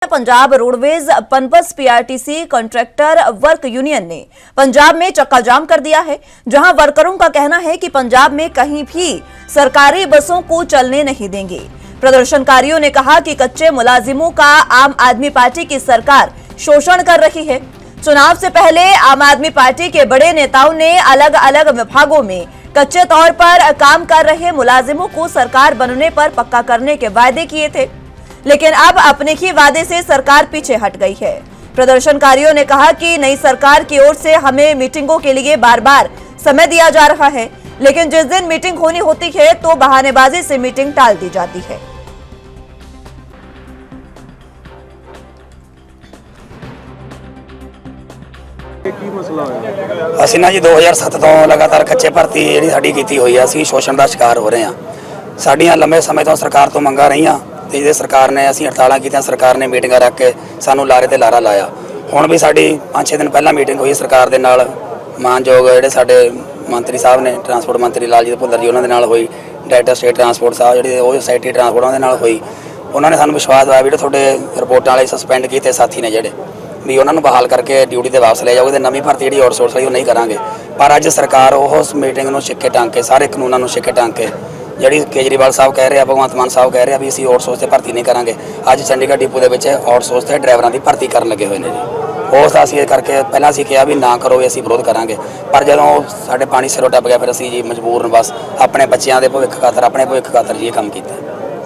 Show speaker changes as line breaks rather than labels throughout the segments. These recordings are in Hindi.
Punjab roadways PUNBUS PRTC contractor work union ने पंजाब में चक्का जाम कर दिया है, जहां वर्करों का कहना है कि पंजाब में कहीं भी सरकारी बसों को चलने नहीं देंगे। प्रदर्शनकारियों ने कहा कि कच्चे मुलाजिमों का आम आदमी पार्टी की सरकार शोषण कर रही है। चुनाव से पहले आम आदमी पार्टी के बड़े नेताओं ने अलग अलग विभागों में कच्चे तौर पर काम कर रहे मुलाजिमों को सरकार बनने पर पक्का करने के वायदे किए थे, लेकिन अब अपने ही वादे से सरकार पीछे हट गई है। प्रदर्शनकारियों ने कहा कि नई सरकार की ओर से हमें मीटिंगों के लिए बार बार समय दिया जा रहा है, लेकिन जिस दिन मीटिंग होनी होती है तो बहानेबाजी से मीटिंग टाल दी जाती है।
ਅਸੀਂ ਨਾ ਜੀ 2007 ਤੋਂ ਲਗਾਤਾਰ ਕੱਚੇ ਭਰਤੀ ਜਿਹੜੀ ਸਾਡੀ ਕੀਤੀ ਹੋਈ ਆ, ਅਸੀਂ ਸ਼ੋਸ਼ਣ ਦਾ ਸ਼ਿਕਾਰ ਹੋ ਰਹੇ ਹਾਂ। ਸਾਡੀਆਂ ਲੰਮੇ ਸਮੇਂ ਤੋਂ ਸਰਕਾਰ ਤੋਂ ਮੰਗਾਂ ਰਹੀਆਂ ਤੇ ਜਿਹਦੇ ਸਰਕਾਰ ਨੇ ਅਸੀਂ ਹੜਤਾਲਾਂ ਕੀਤੀਆਂ, ਸਰਕਾਰ ਨੇ ਮੀਟਿੰਗਾਂ ਰੱਖ ਕੇ ਸਾਨੂੰ ਲਾਰੇ ਤੇ ਲਾਰਾ ਲਾਇਆ। ਹੁਣ ਵੀ ਸਾਡੀ 5-6 ਦਿਨ ਪਹਿਲਾਂ ਮੀਟਿੰਗ ਹੋਈ ਸਰਕਾਰ ਦੇ ਨਾਲ, ਮਾਨਯੋਗ ਜਿਹੜੇ ਸਾਡੇ ਮੰਤਰੀ ਸਾਹਿਬ ਨੇ, ਟਰਾਂਸਪੋਰਟ ਮੰਤਰੀ ਲਾਲਜੀਤ ਭੁੱਲਰ ਜੀ, ਉਹਨਾਂ ਦੇ ਨਾਲ ਹੋਈ। ਡਾਇਰੈਕਟਰ ਸਟੇਟ ਟਰਾਂਸਪੋਰਟ ਸਾਹਿਬ ਜਿਹੜੇ ਉਹ ਸੋਸਾਇਟੀ ਟਰਾਂਸਪੋਰਟ, ਉਹਨਾਂ ਦੇ ਨਾਲ ਹੋਈ। ਉਹਨਾਂ ਨੇ ਸਾਨੂੰ ਵਿਸ਼ਵਾਸ ਦਿਵਾਇਆ ਵੀ ਤੁਹਾਡੇ ਰਿਪੋਰਟਾਂ ਵਾਲੇ ਸਸਪੈਂਡ ਕੀਤੇ ਸਾਥੀ ਨੇ ਜਿਹੜੇ ਵੀ ਉਹਨਾਂ ਨੂੰ ਬਹਾਲ ਕਰਕੇ ਡਿਊਟੀ ਤੇ ਵਾਪਸ ਲੈ ਜਾਓਗੇ ਤੇ ਨਵੀਂ ਭਰਤੀ ਜਿਹੜੀ ਆਊਟਸੋਰਸ ਵਾਲੀ ਉਹ ਨਹੀਂ ਕਰਾਂਗੇ। ਪਰ ਅੱਜ ਸਰਕਾਰ ਉਸ ਮੀਟਿੰਗ ਨੂੰ ਛਿੱਕੇ ਟੰਗ ਕੇ, ਸਾਰੇ ਕਾਨੂੰਨਾਂ ਨੂੰ ਛਿੱਕੇ ਟੰਗ ਕੇ, ਜਿਹੜੀ ਕੇਜਰੀਵਾਲ ਸਾਹਿਬ ਕਹਿ ਰਹੇ ਆ, ਭਗਵੰਤ ਮਾਨ ਸਾਹਿਬ ਕਹਿ ਰਹੇ ਆ ਵੀ ਅਸੀਂ ਆਊਟਸੋਰਸ ਤੇ ਭਰਤੀ ਨਹੀਂ ਕਰਾਂਗੇ, ਅੱਜ ਚੰਡੀਗੜ੍ਹ ਡਿਪੂ ਦੇ ਵਿੱਚ ਆਊਟਸੋਰਸ ਤੇ ਡਰਾਈਵਰਾਂ ਦੀ ਭਰਤੀ ਕਰਨ ਲੱਗੇ ਹੋਏ ਨੇ ਜੀ। ਉਸ ਦਾ ਅਸੀਂ ਇਹ ਕਰਕੇ ਪਹਿਲਾਂ ਅਸੀਂ ਕਿਹਾ ਵੀ ਨਾ ਕਰੋ, ਵੀ ਅਸੀਂ ਵਿਰੋਧ ਕਰਾਂਗੇ, ਪਰ ਜਦੋਂ ਸਾਡੇ ਪਾਣੀ ਸਿਰੋਂ ਟੱਪ ਗਿਆ ਫਿਰ ਅਸੀਂ ਜੀ ਮਜਬੂਰਨ ਬਸ ਆਪਣੇ ਬੱਚਿਆਂ ਦੇ ਭਵਿੱਖ ਖਾਤਰ, ਆਪਣੇ ਭਵਿੱਖ ਖਾਤਰ ਜੀ ਇਹ ਕੰਮ ਕੀਤਾ।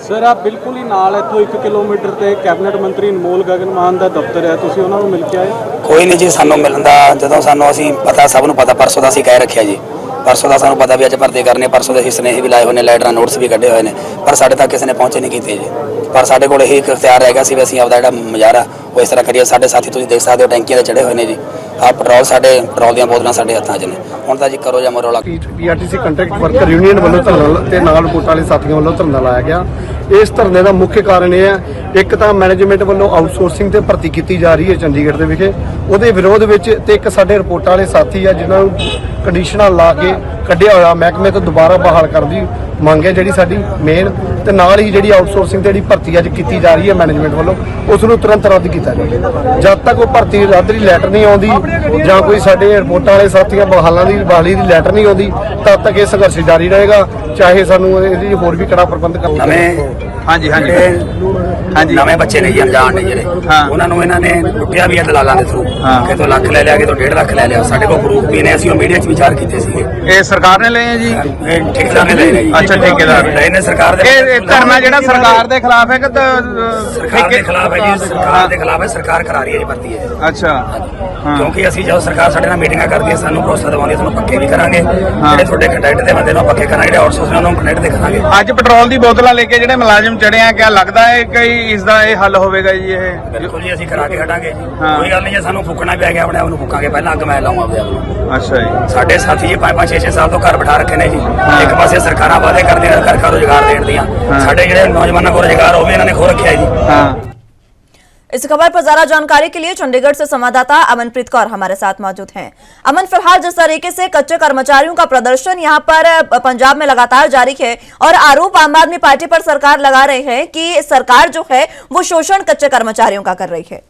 ਸਰ ਆ ਬਿਲਕੁਲ ਹੀ ਨਾਲ ਇੱਥੋਂ 1 ਕਿਲੋਮੀਟਰ ਤੇ ਕੈਬਨਿਟ ਮੰਤਰੀ ਅਨਮੋਲ ਗਗਨ ਮਾਨ ਦਾ ਦਫ਼ਤਰ ਹੈ, ਤੁਸੀਂ ਉਹਨਾਂ ਨੂੰ ਮਿਲ ਕੇ ਆਏ?
ਕੋਈ ਨਹੀਂ ਜੀ, ਸਾਨੂੰ ਮਿਲਣ ਦਾ ਜਦੋਂ ਸਾਨੂੰ ਅਸੀਂ ਪਤਾ, ਸਭ ਨੂੰ ਪਤਾ, ਪਰਸੋਂ ਦਾ ਅਸੀਂ ਕਹਿ ਰੱਖਿਆ ਜੀ, ਪਰਸੋਂ ਦਾ ਸਾਨੂੰ ਪਤਾ ਵੀ ਅੱਜ ਭਰਤੀ ਕਰਨੀ, ਪਰਸੋਂ ਦੇ ਅਸੀਂ ਸੁਨੇਹੇ ਵੀ ਲਾਏ ਹੋਏ ਨੇ, ਲੈਟਰਾਂ ਨੋਟਿਸ ਵੀ ਕੱਢੇ ਹੋਏ ਨੇ, ਪਰ ਸਾਡੇ ਤੱਕ ਕਿਸੇ ਨੇ ਪਹੁੰਚੇ ਨਹੀਂ ਕੀਤੇ ਜੀ। ਪਰ ਸਾਡੇ ਕੋਲ ਇਹੀ ਇਖਤਿਆਰ ਰਹਿ ਗਿਆ ਸੀ ਵੀ ਅਸੀਂ ਆਪਦਾ ਜਿਹੜਾ ਮੁਜ਼ਾਹਰਾ ਉਹ ਇਸ ਤਰ੍ਹਾਂ ਕਰੀਏ। ਸਾਡੇ ਸਾਥੀ ਤੁਸੀਂ ਦੇਖ ਸਕਦੇ ਹੋ ਟੈਂਕੀਆਂ 'ਤੇ ਚੜ੍ਹੇ ਹੋਏ ਨੇ ਜੀ, ਆਹ ਪੈਟਰੋਲ ਦੀਆਂ ਬੋਤਲਾਂ ਸਾਡੇ ਹੱਥਾਂ 'ਚ ਨੇ। ਹੁਣ ਤਾਂ ਜੀ ਕਰੋ ਜਾਂ ਮਰੋ।
ਪੀਆਰਟੀਸੀ ਕੰਟਰੈਕਟ ਵਰਕਰ ਯੂਨੀਅਨ ਵੱਲੋਂ ਧਰਨਾ ਤੇ ਨਾਲ ਰਿਪੋਰਟ ਵਾਲੇ ਸਾਥੀਆਂ ਵੱਲੋਂ ਧਰਨਾ ਲਾਇਆ ਗਿਆ। ਇਸ ਧਰਨੇ ਦਾ ਮੁੱਖ ਕਾਰਨ ਇਹ ਹੈ, ਇੱਕ ਤਾਂ ਮੈਨੇਜਮੈਂਟ ਵੱਲੋਂ ਆਊਟਸੋਰਸਿੰਗ ਤੇ ਭਰਤੀ ਕੀਤੀ ਜਾ ਰਹੀ ਹੈ ਚੰਡੀਗੜ੍ਹ ਦੇ ਵਿਖੇ, ਉਹਦੇ ਵਿਰੋਧ ਵਿੱਚ, ਤੇ ਇੱਕ ਸਾਡੇ ਰਿਪੋਰਟਾਂ ਵਾਲੇ ਸਾਥੀ ਆ ਜਿਨ੍ਹਾਂ ਨੂੰ ਕੰਡੀਸ਼ਨਾਂ ਲਾ ਕੇ ਕੱਢਿਆ ਹੋਇਆ ਮਹਿਕਮੇ ਤੋਂ ਦੁਬਾਰਾ ਬਹਾਲ ਕਰਨ ਦੀ ਮੰਗ ਹੈ ਜਿਹੜੀ ਸਾਡੀ ਮੇਨ, ਤੇ ਨਾਲ ਹੀ ਜਿਹੜੀ ਆਊਟਸੋਰਸਿੰਗ ਤੇ ਜਿਹੜੀ ਭਰਤੀ ਅੱਜ ਕੀਤੀ ਜਾ ਰਹੀ ਹੈ ਮੈਨੇਜਮੈਂਟ ਵੱਲੋਂ, ਉਸ ਨੂੰ ਤੁਰੰਤ ਰੱਦ ਕੀਤਾ ਜਾਵੇ। ਜਦ ਤੱਕ ਉਹ ਭਰਤੀ ਰੱਦ ਦੀ ਲੈਟਰ ਨਹੀਂ ਆਉਂਦੀ ਜਾਂ ਕੋਈ ਸਾਡੇ ਰਿਪੋਰਟਾਂ ਵਾਲੇ ਸਾਥੀਆਂ ਬਹਾਲੀ ਦੀ ਲੈਟਰ ਨਹੀਂ ਆਉਂਦੀ, ਤਦ ਤੱਕ ਇਹ ਸੰਘਰਸ਼ ਜਾਰੀ ਰਹੇਗਾ, ਚਾਹੇ ਸਾਨੂੰ ਇਹਦੀ ਹੋਰ ਵੀ ਕੜਾ ਪ੍ਰਬੰਧ ਕਰਨਾ।
ਨਵੇਂ ਬੱਚੇ ਨੇ ਜੀ, ਅਣਜਾਣ ਨੇ ਜਿਹੜੇ, ਉਹਨਾਂ ਨੂੰ ਇਹਨਾਂ ਨੇ ਲੁੱਟਿਆ ਵੀ ਹੈ ਦਲਾਲਾਂ ਦੇ ਥਰੂ, ਕਿਤੋਂ ਲੱਖ ਲੈ ਲਿਆ, ਕਿਤੋਂ 1.5 ਲੱਖ ਲੈ ਲਿਆ। ਸਾਡੇ ਕੋਲ ਪ੍ਰੂਫ ਵੀ ਨੇ, ਅਸੀਂ ਉਹ ਮੀਡੀਆ 'ਚ ਵਿਚਾਰ ਕੀਤੇ ਸੀਗੇ।
ਇਹ ਸਰਕਾਰ ਨੇ ਲਏ ਜੀ?
ਇਹ ਠੇਕੇਦਾਰ ਨੇ ਲਏ ਨੇ ਜੀ।
ਅੱਛਾ, ਠੇਕੇਦਾਰ ਲਏ ਨੇ। ਸਰਕਾਰ ਦੇ ਇਹ ਧਰਨਾ ਜਿਹੜਾ ਸਰਕਾਰ ਦੇ ਖਿਲਾਫ ਹੈ ਕਿ
ਸਰਕਾਰ ਦੇ ਖਿਲਾਫ ਹੈ ਜੀ? ਸਰਕਾਰ ਦੇ ਖਿਲਾਫ ਹੈ, ਸਰਕਾਰ ਕਰਾ ਰਹੀ ਹੈ ਜੀ ਭਰਤੀ ਹੈ।
ਅੱਛਾ,
ਕਿਉਂਕਿ ਅਸੀਂ ਜਦੋਂ ਸਰਕਾਰ ਸਾਡੇ ਨਾਲ ਮੀਟਿੰਗਾਂ ਕਰਦੀ ਹੈ, ਸਾਨੂੰ ਭਰੋਸਾ ਦਿਵਾਉਂਦੀ ਹੈ ਤੁਹਾਨੂੰ ਪੱਕੇ ਵੀ ਕਰਾਂਗੇ, ਜਿਹੜੇ ਤੁਹਾਡੇ ਕੰਟਰੈਕਟ ਦੇ ਬੰਦੇ ਨੂੰ ਪੱਕੇ ਕਰਾਂਗੇ, ਜਿਹੜੇ ਆਊਟਸੋਰਸ ਨੇ ਉਹਨਾਂ ਨੂੰ ਕੰਟਰੈਕਟ ਦੇ ਕਰਾਂਗੇ।
ਅੱਜ ਪੈਟਰੋਲ ਦੀ ਬੋਤਲਾਂ ਲੈ ਕੇ ਜਿਹੜੇ ਮੁਲਾਜ਼ਮ ਚੜੇ ਆ, ਕਿਆ ਲੱਗਦਾ ਹੈ ਕਿ ਇਸ ਦਾ ਇਹ ਹੱਲ ਹੋਵੇਗਾ ਜੀ? ਇਹ
ਬਿਲਕੁਲ ਜੀ, ਅਸੀਂ ਕਰਾ ਕੇ ਹਟਾਂਗੇ ਜੀ, ਕੋਈ ਗੱਲ ਨਹੀਂ। ਜੇ ਸਾਨੂੰ ਫੁੱਕਣਾ ਪੈ ਗਿਆ ਆਪਣੇ ਆਪ ਨੂੰ ਫੁੱਕਾਂਗੇ, ਪਹਿਲਾਂ ਅੱਗ ਮੈਂ ਲਾਉਂਗਾ ਆਪਣੇ ਆਪ ਨੂੰ।
ਅੱਛਾ ਜੀ।
ਸਾਡੇ ਸਾਥੀ ਜੀ 5-5 6-6 ਸਾਲ ਤੋਂ ਘਰ ਬਿਠਾ ਰੱਖੇ ਨੇ ਜੀ। ਇੱਕ ਪਾਸੇ ਸਰਕਾਰਾਂ ਵਾਅਦੇ ਕਰਦੀਆਂ ਨੇ ਘਰ ਰੁਜ਼ਗਾਰ ਦੇਣ ਦੀਆਂ, ਸਾਡੇ ਜਿਹੜੇ ਨੌਜਵਾਨਾਂ ਕੋਲ ਰੁਜ਼ਗਾਰ ਉਹ ਵੀ ਇਹਨਾਂ ਨੇ ਖੋ ਰੱਖਿਆ ਜੀ।
इस खबर पर ज्यादा जानकारी के लिए चंडीगढ़ से संवाददाता अमनप्रीत कौर हमारे साथ मौजूद हैं। अमन, फिलहाल जिस तरीके से कच्चे कर्मचारियों का प्रदर्शन यहाँ पर पंजाब में लगातार जारी है और आरोप आम आदमी पार्टी पर सरकार लगा रही है कि सरकार जो है वो शोषण कच्चे कर्मचारियों का कर रही है।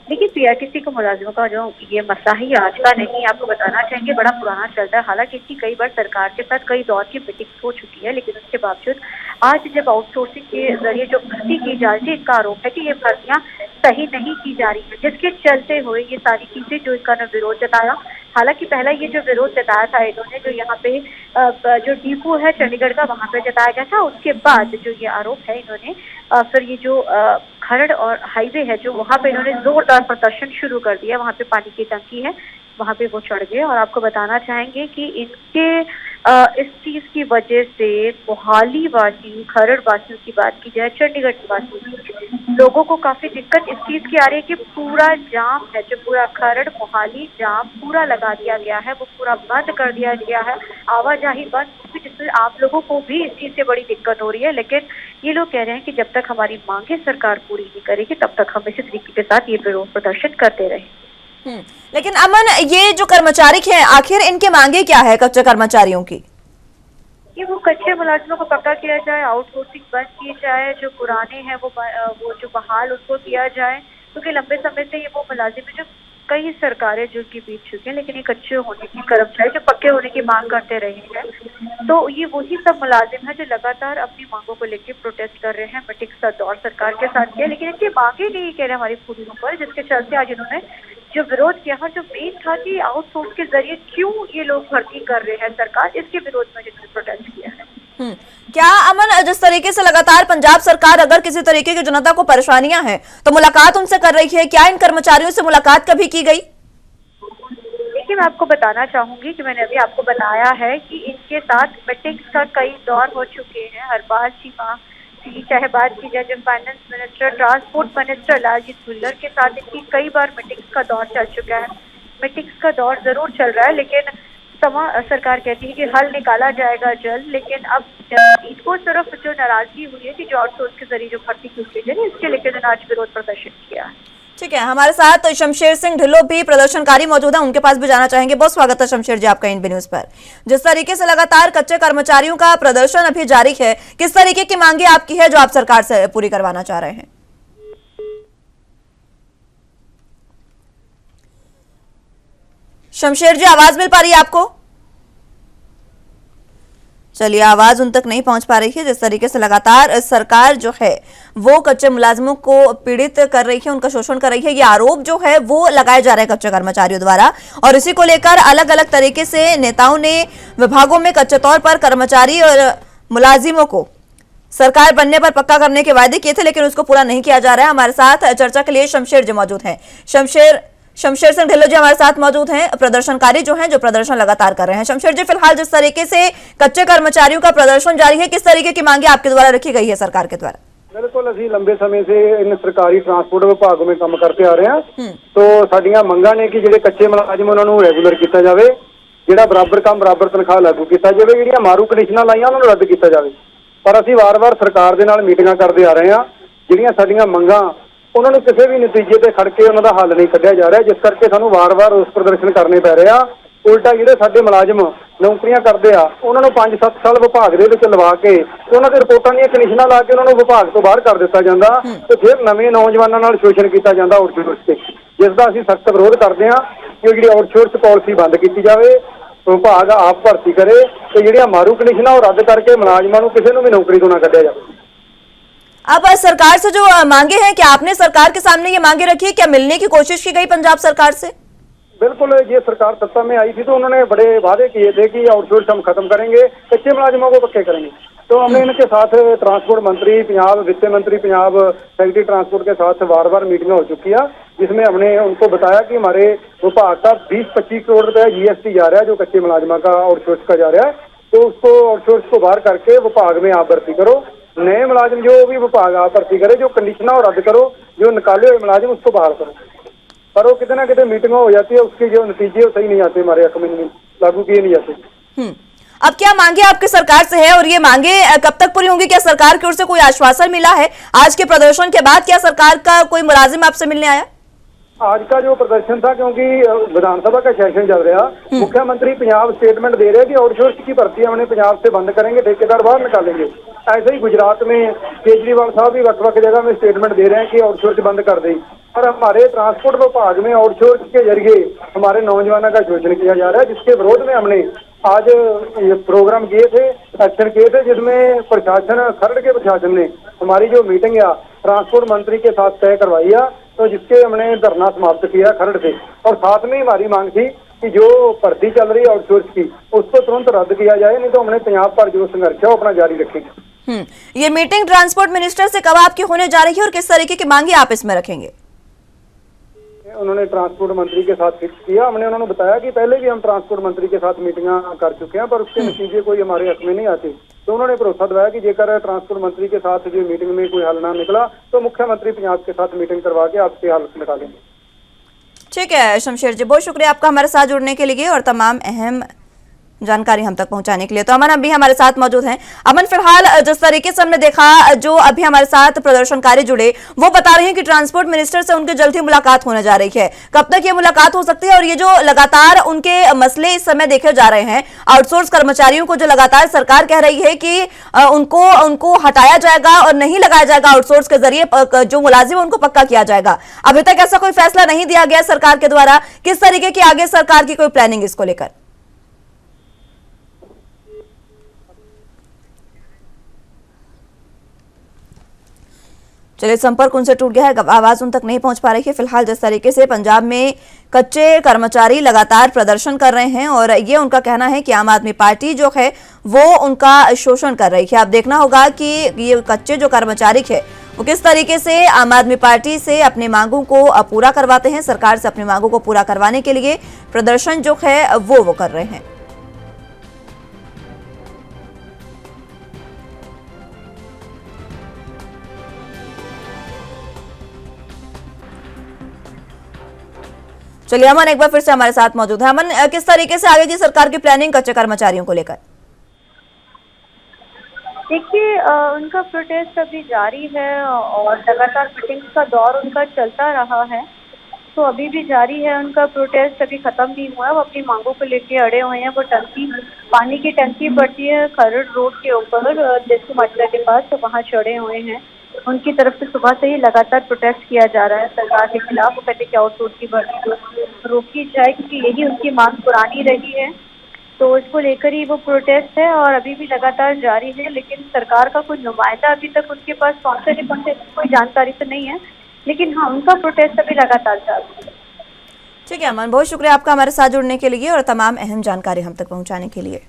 देखिए, पीआरटीसी के मुलाजिमों का जो ये मसला ही आज का नहीं, आपको बताना चाहेंगे बड़ा पुराना चलता है। हालांकि इसकी कई बार सरकार के साथ कई दौर की मीटिंग हो चुकी है, लेकिन उसके बावजूद आज जब आउटसोर्सिंग के जरिए जो भर्ती की जा रही है, इनका आरोप है कि ये भर्तियां सही नहीं की जा रही है, जिसके चलते हुए ये सारी चीजें जो इनका विरोध जताया। हालांकि पहला ये जो विरोध जताया था इन्होंने, जो यहाँ पे जो डिपो है चंडीगढ़ का वहाँ पे जताया गया था, उसके बाद जो ये आरोप है इन्होंने फिर ये जो खरड़ और हाईवे है जो वहाँ पे इन्होंने जोरदार प्रदर्शन शुरू कर दिया। वहाँ पे पानी की टंकी है, वहाँ पे वो चढ़ गए। और आपको बताना चाहेंगे कि इनके इस चीज की वजह से मोहाली वासी, खरड़ वासियों की बात की जाए, चंडीगढ़ वासियों की, लोगों को काफी दिक्कत इस चीज की आ रही है कि पूरा जाम है, जो पूरा खरड़ मोहाली जाम पूरा लगा दिया गया है, वो पूरा बंद कर दिया गया है, आवाजाही बंद, जिससे आप लोगों को भी इस चीज से बड़ी दिक्कत हो रही है। लेकिन ये लोग कह रहे हैं कि जब तक हमारी मांगे सरकार पूरी नहीं करेगी तब तक हम इसी तरीके के साथ ये विरोध प्रदर्शन करते रहे।
लेकिन अमन, ये जो कर्मचारी हैं, आखिर इनकी मांगे क्या है कच्चे कर्मचारियों की?
कि वो कच्चे मुलाजिमों को पक्का किया जाए, आउटसोर्सिंग बंद की जाए, जो पुराने हैं वो जो बहाल उसको किया जाए, क्योंकि लंबे समय से ये वो मुलाजिम है जो कई सरकारें जो की बीत चुकी हैं, लेकिन ये कच्चे होने की कर्मचारी जो पक्के होने की मांग करते रहे हैं, तो ये वही सब मुलाजिम है जो लगातार अपनी मांगों को लेकर प्रोटेस्ट कर रहे हैं। मीटिंग का दौर सरकार के साथ किया, लेकिन इनकी मांगे नहीं कह रहे हमारी पूरी पर, जिसके चलते आज इन्होंने जो विरोध किया है, जो मेन था कि आउटसोर्स के जरिए क्यों ये लोग भर्ती कर रहे हैं सरकार, इसके विरोध में जिन्होंने प्रोटेस्ट किया है।
क्या अमन, जिस तरीके से लगातार पंजाब सरकार अगर किसी तरीके की जनता को परेशानियां हैं तो मुलाकात उनसे कर रही है, क्या इन कर्मचारियों से मुलाकात कभी की गई?
देखिए, मैं आपको बताना चाहूंगी कि मैंने अभी आपको बताया है कि इनके साथ मीटिंग्स का कई दौर हो चुके हैं। हरपाल चीमा की चाहे बात की जाए, जो finance minister, transport minister Laljit Bhullar के साथ इनकी कई बार मीटिंग्स का दौर चल चुका है। मीटिंग्स का दौर जरूर चल रहा है, लेकिन सरकार कहती है कि हल निकाला जाएगा जल्द, लेकिन अब इनको सिर्फ जो नाराजगी हुई है कि जो आउटसोर्स के जरिए जो भर्ती की गई है, इसके लेकर आज विरोध प्रदर्शन किया है।
ठीक है, हमारे साथ शमशेर सिंह ढिल्लों भी प्रदर्शनकारी मौजूद है, उनके पास भी जाना चाहेंगे। बहुत स्वागत है शमशेर जी आपका एनबी न्यूज पर। जिस तरीके से लगातार कच्चे कर्मचारियों का प्रदर्शन अभी जारी है, किस तरीके की मांगे आपकी है जो आप सरकार से पूरी करवाना चाह रहे हैं? शमशेर जी, आवाज मिल पा रही है आपको? चलिए, आवाज उन तक नहीं पहुंच पा रही है। जिस तरीके से लगातार सरकार जो है वो कच्चे मुलाजिमों को पीड़ित कर रही है, उनका शोषण कर रही है, ये आरोप जो है वो लगाए जा रहे हैं कच्चे कर्मचारियों द्वारा, और इसी को लेकर अलग अलग तरीके से नेताओं ने विभागों में कच्चे तौर पर कर्मचारी और मुलाजिमों को सरकार बनने पर पक्का करने के वायदे किए थे, लेकिन उसको पूरा नहीं किया जा रहा है। हमारे साथ चर्चा के लिए शमशेर जी मौजूद हैं। शमशेर सिंह ढिल्लों जी हमारे साथ मौजूद हैं, प्रदर्शनकारी जो हैं जो प्रदर्शन लगातार कर रहे हैं। शमशेर जी, फिलहाल जिस तरीके से कच्चे कर्मचारियों का प्रदर्शन जारी है, किस तरीके की मांगे आपके द्वारा रखी गई है सरकार के द्वारा?
बिल्कुल, ਅਸੀਂ ਲੰਬੇ ਸਮੇਂ से इन सरकारी ट्रांसपोर्ट विभाग में काम करते आ रहे हैं। तो ਸਾਡੀਆਂ ਮੰਗਾਂ ਨੇ ਕਿ ਜਿਹੜੇ ਕੱਚੇ ਮੁਲਾਜ਼ਮ ਉਹਨਾਂ ਨੂੰ ਰੈਗੂਲਰ ਕੀਤਾ ਜਾਵੇ, ਜਿਹੜਾ ਬਰਾਬਰ ਕੰਮ ਬਰਾਬਰ ਤਨਖਾਹ ਲਾਗੂ ਕੀਤਾ ਜਾਵੇ, ਜਿਹੜੀਆਂ ਮਾਰੂ ਕੰਡੀਸ਼ਨਾਂ ਲਾਈਆਂ ਉਹਨਾਂ ਨੂੰ ਰੱਦ ਕੀਤਾ ਜਾਵੇ। ਪਰ ਅਸੀਂ ਵਾਰ-ਵਾਰ ਸਰਕਾਰ ਦੇ ਨਾਲ ਮੀਟਿੰਗਾਂ ਕਰਦੇ ਆ ਰਹੇ ਹਾਂ, ਜਿਹੜੀਆਂ ਸਾਡੀਆਂ ਮੰਗਾਂ ਉਹਨਾਂ ਨੂੰ ਕਿਸੇ ਵੀ ਨਤੀਜੇ ਤੇ ਖੜ ਕੇ ਉਹਨਾਂ ਦਾ ਹੱਲ ਨਹੀਂ ਕੱਢਿਆ ਜਾ ਰਿਹਾ, ਜਿਸ ਕਰਕੇ ਸਾਨੂੰ ਵਾਰ-ਵਾਰ ਉਸ ਪ੍ਰਦਰਸ਼ਨ ਕਰਨੇ ਪੈ ਰਹੇ ਆ। ਉਲਟਾ ਜਿਹੜੇ ਸਾਡੇ ਮੁਲਾਜ਼ਮ ਨੌਕਰੀਆਂ ਕਰਦੇ ਆ ਉਹਨਾਂ ਨੂੰ 5-7 ਸਾਲ ਵਿਭਾਗ ਦੇ ਵਿੱਚ ਲਵਾ ਕੇ ਉਹਨਾਂ ਦੇ ਰਿਪੋਰਟਾਂ ਦੀਆਂ ਕੰਡੀਸ਼ਨਾਂ ਲਾ ਕੇ ਉਹਨਾਂ ਨੂੰ ਵਿਭਾਗ ਤੋਂ ਬਾਹਰ ਕਰ ਦਿੱਤਾ ਜਾਂਦਾ ਤੇ ਫਿਰ ਨਵੇਂ ਨੌਜਵਾਨਾਂ ਨਾਲ ਸ਼ੋਸ਼ਣ ਕੀਤਾ ਜਾਂਦਾ ਆਊਟਸੋਰਸ ਤੇ, ਜਿਸ ਦਾ ਅਸੀਂ ਸਖਤ ਵਿਰੋਧ ਕਰਦੇ ਹਾਂ ਕਿ ਜਿਹੜੀ ਆਊਟਸੋਰਸ ਪਾਲਿਸੀ ਬੰਦ ਕੀਤੀ ਜਾਵੇ, ਵਿਭਾਗ ਆਪ ਭਰਤੀ करे ਤੇ ਜਿਹੜੀਆਂ ਮਾਰੂ ਕੰਡੀਸ਼ਨਾਂ ਉਹ ਰੱਦ ਕਰਕੇ ਮੁਲਾਜ਼ਮਾਂ ਨੂੰ ਕਿਸੇ ਨੂੰ ਵੀ ਨੌਕਰੀ ਤੋਂ ਨਾ ਕੱਢਿਆ ਜਾਵੇ।
अब सरकार से जो मांगे हैं, क्या आपने सरकार के सामने ये मांगे रखी है, क्या मिलने की कोशिश की गई पंजाब सरकार से?
बिल्कुल, ये सरकार सत्ता में आई थी तो उन्होंने बड़े वादे किए थे कि आउटसोर्स हम खत्म करेंगे, कच्चे मुलाजिमों को पक्के करेंगे। तो हमने इनके साथ ट्रांसपोर्ट मंत्री पंजाब, वित्त मंत्री पंजाब, सेक्रेटरी ट्रांसपोर्ट के साथ बार-बार मीटिंग हो चुकी है, जिसमें हमने उनको बताया कि हमारे विभाग का 20-25 करोड़ रुपया GST जा रहा है जो कच्चे मुलाजिमा का आउटसोर्स का जा रहा है, तो उसको आउटसोर्स को बाहर करके विभाग में आप भर्ती करो, नए मुलाजिम जो भी विभाग आप भर्ती करे, जो कंडीशना और रद्द करो, जो निकाले हुए मुलाजिम उसको बहाल करो। पर वो कितने ना कितने मीटिंगों हो जाती है, उसके जो नतीजे वो सही नहीं आते, हमारे हक में लागू किए नहीं जाते।
अब क्या मांगे आपकी सरकार से है और ये मांगे कब तक पूरी होंगी? क्या सरकार की ओर से कोई आश्वासन मिला है? आज के प्रदर्शन के बाद क्या सरकार का कोई मुलाजिम आपसे मिलने आया?
आज का जो प्रदर्शन था, क्योंकि विधानसभा का सेशन चल रहा, मुख्यमंत्री पंजाब स्टेटमेंट दे रहे हैं कि आउटसोर्स की भर्ती हमने पंजाब से बंद करेंगे, ठेकेदार बाहर निकालेंगे। ऐसे ही गुजरात में केजरीवाल साहब भी वक्त-वक्त जगह में स्टेटमेंट दे रहे हैं कि आउटसोर्स बंद कर दें, और हमारे ट्रांसपोर्ट विभाग में आउटसोर्स के जरिए हमारे नौजवानों का शोषण किया जा रहा है, जिसके विरोध में हमने आज ये प्रोग्राम किए थे, एक्शन किए थे, जिसमें प्रशासन, खरड़ के प्रशासन ने हमारी जो मीटिंग है ट्रांसपोर्ट मंत्री के साथ तय करवाई है, तो जिसके हमने धरना समाप्त किया खरड़ से, और साथ में हमारी मांग थी कि जो भर्ती चल रही है आउटसोर्स की उसको तुरंत रद्द किया जाए, नहीं तो हमने पंजाब पर जो संघर्ष है वो अपना जारी रखेंगे।
ये मीटिंग ट्रांसपोर्ट मिनिस्टर से कब आपकी होने जा रही है और किस तरीके की मांगे आप इसमें रखेंगे?
उन्होंने ट्रांसपोर्ट मंत्री के साथ फिक्स किया, हमने उन्होंने बताया कि पहले भी हम ट्रांसपोर्ट मंत्री के साथ मीटिंग कर चुके हैं, पर उसके नतीजे कोई हमारे हक में नहीं आते, तो उन्होंने भरोसा दिलाया कि जेकर ट्रांसपोर्ट मंत्री के साथ जो मीटिंग में कोई हल ना निकला तो मुख्यमंत्री पंजाब के साथ मीटिंग करवा के आपसे हल निकालेंगे।
ठीक है शमशेर जी, बहुत शुक्रिया आपका हमारे साथ जुड़ने के लिए और तमाम अहम जानकारी हम तक पहुंचाने के लिए। तो अमन अभी हमारे साथ मौजूद हैं। अमन, फिलहाल जिस तरीके से हमने देखा, जो अभी हमारे साथ प्रदर्शनकारी जुड़े वो बता रहे हैं कि ट्रांसपोर्ट मिनिस्टर से उनकी जल्द ही मुलाकात होने जा रही है। कब तक ये मुलाकात हो सकती है? और ये जो लगातार उनके मसले इस समय देखे जा रहे हैं, आउटसोर्स कर्मचारियों को जो लगातार सरकार कह रही है कि उनको हटाया जाएगा और नहीं लगाया जाएगा, आउटसोर्स के जरिए जो मुलाजिम उनको पक्का किया जाएगा, अभी तक ऐसा कोई फैसला नहीं दिया गया सरकार के द्वारा। किस तरीके की आगे सरकार की कोई प्लानिंग इसको लेकर? चलिए, संपर्क उनसे टूट गया है, आवाज उन तक नहीं पहुंच पा रही है। फिलहाल जिस तरीके से पंजाब में कच्चे कर्मचारी लगातार प्रदर्शन कर रहे हैं और ये उनका कहना है कि आम आदमी पार्टी जो है वो उनका शोषण कर रही है। अब देखना होगा कि ये कच्चे जो कर्मचारी है वो किस तरीके से आम आदमी पार्टी से अपनी मांगों को पूरा करवाते हैं। सरकार से अपनी मांगों को पूरा करवाने के लिए प्रदर्शन जो है वो कर रहे हैं। चलिए, अमन एक बार फिर से हमारे साथ मौजूद है। अमन, किस तरीके से आगे की सरकार की प्लानिंग कच्चे कर्मचारियों को लेकर?
देखिए, उनका प्रोटेस्ट अभी जारी है और लगातार मीटिंग्स का दौर उनका चलता रहा है, तो अभी भी जारी है उनका प्रोटेस्ट, अभी खत्म नहीं हुआ है। वो अपनी मांगों को लेके अड़े हुए हैं। वो पानी की टंकी पड़ती है खरड़ रोड के ऊपर देसू माजरा के पास, तो वहाँ चढ़े हुए हैं। उनकी तरफ से सुबह से ही लगातार प्रोटेस्ट किया जा रहा है सरकार के खिलाफ। वो कहते हैं कि आउटसोर्स की भर्ती रोकी जाए, क्योंकि यही उनकी मांग पुरानी रही है। तो इसको लेकर ही वो प्रोटेस्ट है और अभी भी लगातार जारी है। लेकिन सरकार का कोई नुमाइंदा अभी तक उनके पास पहुंचे नहीं पहुंचे, कोई जानकारी तो नहीं है। लेकिन हाँ, उनका प्रोटेस्ट अभी लगातार जारी है।
ठीक है अमन, बहुत शुक्रिया आपका हमारे साथ जुड़ने के लिए और तमाम अहम जानकारी हम तक पहुंचाने के लिए।